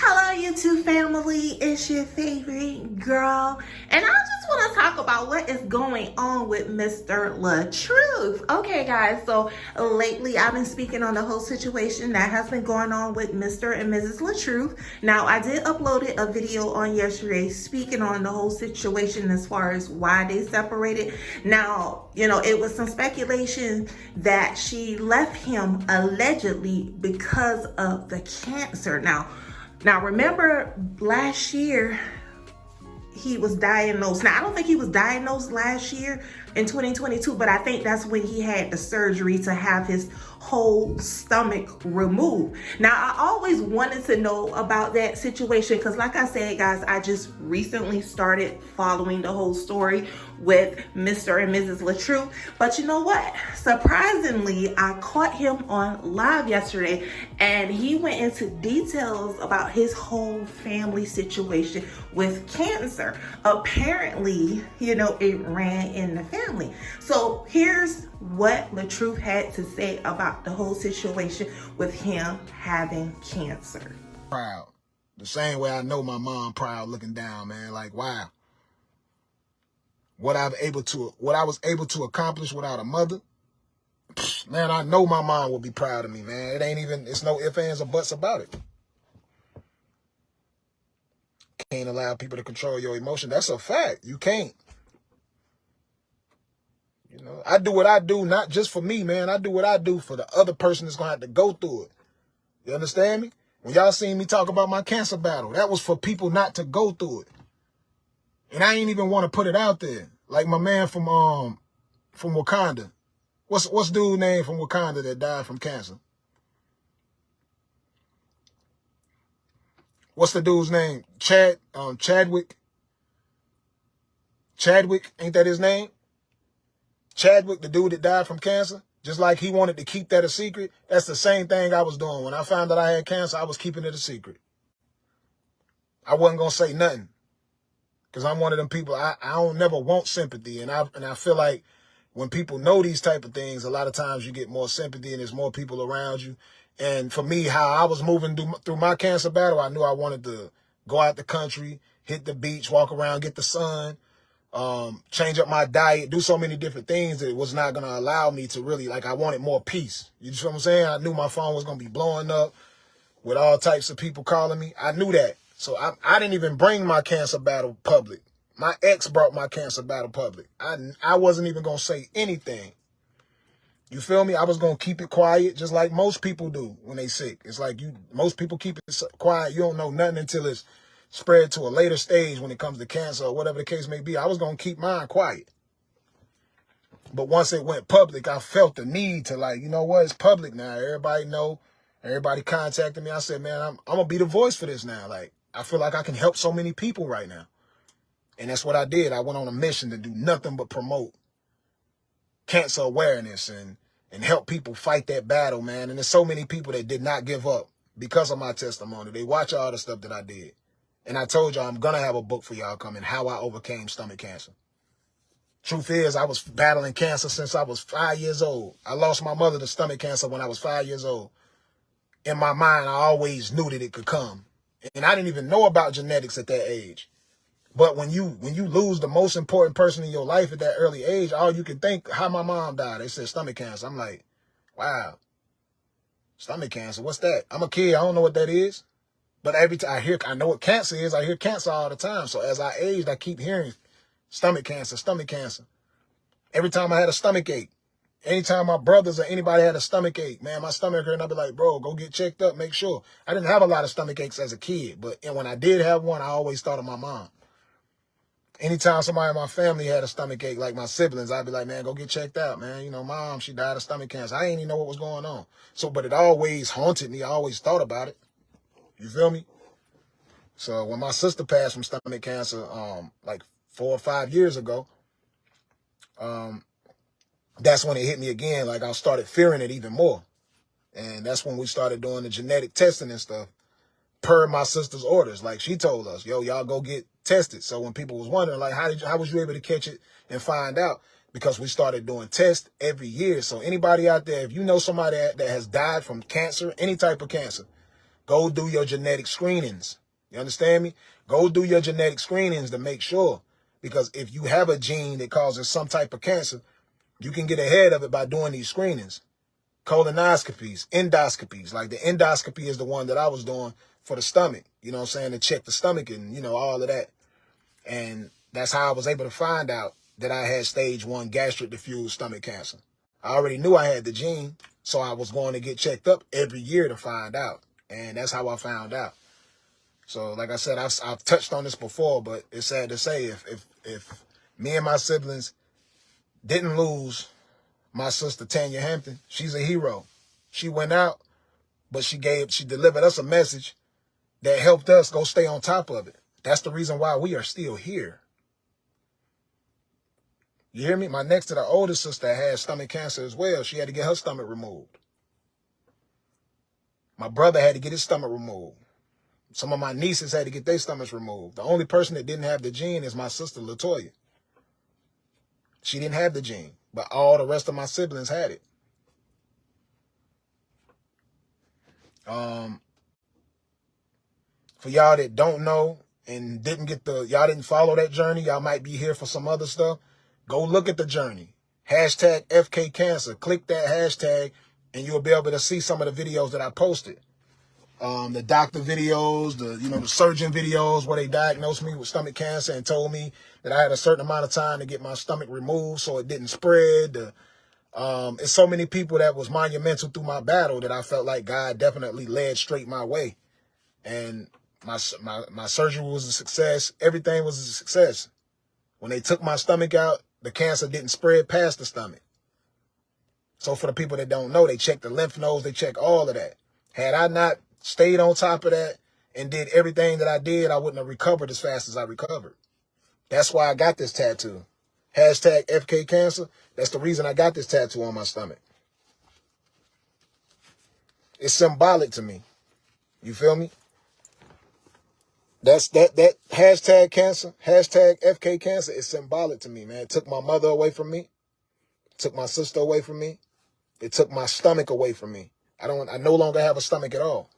Hello YouTube family, it's your favorite girl, and I just want to talk about what is going on with Mr. Latruth. Okay guys, so lately I've been speaking on the whole situation that has been going on with Mr. and Mrs. Latruth. Now I did upload a video on yesterday speaking on the whole situation as far as why they separated. Now, you know, it was some speculation that she left him allegedly because of the cancer. Now, remember last year, he was diagnosed. Now, I don't think he was diagnosed last year in 2022, but I think that's when he had the surgery to have his whole stomach removed. Now, I always wanted to know about that situation because like I said, guys, I just recently started following the whole story with Mr. and Mrs. Latruth. But you know what? Surprisingly, I caught him on live yesterday and he went into details about his whole family situation with cancer. Apparently, you know, it ran in the family. So here's what Latruth had to say about the whole situation with him having cancer. Proud. The same way I know my mom proud looking down, man. Like, wow. What I was able to accomplish without a mother, man, I know my mom would be proud of me, man. It's no ifs, ands, or buts about it. Can't allow people to control your emotion. That's a fact. You can't. You know, I do what I do, not just for me, man. I do what I do for the other person that's going to have to go through it. You understand me? When y'all seen me talk about my cancer battle, that was for people not to go through it. And I ain't even want to put it out there. Like my man from Wakanda. What's dude's name from Wakanda that died from cancer? What's the dude's name? Chadwick. Chadwick, ain't that his name? Chadwick, the dude that died from cancer, just like he wanted to keep that a secret. That's the same thing I was doing. When I found out I had cancer, I was keeping it a secret. I wasn't going to say nothing. Because I'm one of them people, I don't never want sympathy. And I feel like when people know these type of things, a lot of times you get more sympathy and there's more people around you. And for me, how I was moving through my cancer battle, I knew I wanted to go out the country, hit the beach, walk around, get the sun, change up my diet, do so many different things that it was not going to allow me to really, like, I wanted more peace. You know what I'm saying? I knew my phone was going to be blowing up with all types of people calling me. I knew that. So I didn't even bring my cancer battle public. My ex brought my cancer battle public. I wasn't even going to say anything. You feel me? I was going to keep it quiet just like most people do when they sick. It's like most people keep it quiet. You don't know nothing until it's spread to a later stage when it comes to cancer or whatever the case may be. I was going to keep mine quiet. But once it went public, I felt the need to, like, you know what? It's public now. Everybody know. Everybody contacted me. I said, man, I'm going to be the voice for this now. Like, I feel like I can help so many people right now. And that's what I did. I went on a mission to do nothing but promote cancer awareness and help people fight that battle, man. And there's so many people that did not give up because of my testimony. They watch all the stuff that I did. And I told y'all I'm going to have a book for y'all coming, How I Overcame Stomach Cancer. Truth is, I was battling cancer since I was 5 years old. I lost my mother to stomach cancer when I was 5 years old. In my mind, I always knew that it could come. And I didn't even know about genetics at that age. But when you lose the most important person in your life at that early age, all you can think, how my mom died. They said stomach cancer. I'm like, wow, stomach cancer, what's that? I'm a kid, I don't know what that is. But every time I know what cancer is, I hear cancer all the time. So as I aged, I keep hearing stomach cancer, stomach cancer. Every time I had a stomach ache, anytime my brothers or anybody had a stomach ache, man, my stomach hurt, and I'd be like, bro, go get checked up, make sure. I didn't have a lot of stomach aches as a kid, but when I did have one, I always thought of my mom. Anytime somebody in my family had a stomach ache, like my siblings, I'd be like, man, go get checked out, man. You know, mom, she died of stomach cancer. I didn't even know what was going on. So, but it always haunted me. I always thought about it. You feel me? So when my sister passed from stomach cancer, like 4 or 5 years ago, that's when it hit me again. Like I started fearing it even more. And that's when we started doing the genetic testing and stuff per my sister's orders. Like she told us, yo, y'all go get tested. So when people was wondering, like, how was you able to catch it and find out? Because we started doing tests every year. So anybody out there, if you know somebody that has died from cancer, any type of cancer, Go do your genetic screenings. You understand me? Go do your genetic screenings to make sure. Because if you have a gene that causes some type of cancer, you can get ahead of it by doing these screenings. Colonoscopies, endoscopies. Like the endoscopy is the one that I was doing for the stomach. You know what I'm saying? To check the stomach and, you know, all of that. And that's how I was able to find out that I had stage 1 gastric diffuse stomach cancer. I already knew I had the gene, so I was going to get checked up every year to find out. And that's how I found out. So, like I said, I've touched on this before, but it's sad to say if me and my siblings didn't lose my sister Tanya Hampton, she's a hero. She went out, but she delivered us a message that helped us go stay on top of it. That's the reason why we are still here. You hear me? My next to the older sister had stomach cancer as well. She had to get her stomach removed. My brother had to get his stomach removed. Some of my nieces had to get their stomachs removed. The only person that didn't have the gene is my sister, Latoya. She didn't have the gene, but all the rest of my siblings had it. For y'all that don't know and y'all didn't follow that journey, y'all might be here for some other stuff. Go look at the journey. Hashtag FK Cancer. Click that hashtag and you'll be able to see some of the videos that I posted. The doctor videos, the surgeon videos where they diagnosed me with stomach cancer and told me that I had a certain amount of time to get my stomach removed so it didn't spread. It's so many people that was monumental through my battle that I felt like God definitely led straight my way. And my surgery was a success. Everything was a success. When they took my stomach out, the cancer didn't spread past the stomach. So for the people that don't know, they check the lymph nodes, they check all of that. Had I not stayed on top of that and did everything that I did, I wouldn't have recovered as fast as I recovered. That's why I got this tattoo. Hashtag FK Cancer. That's the reason I got this tattoo on my stomach. It's symbolic to me. You feel me? That hashtag cancer, hashtag FK Cancer is symbolic to me, man. It took my mother away from me. It took my sister away from me. It took my stomach away from me. I no longer have a stomach at all.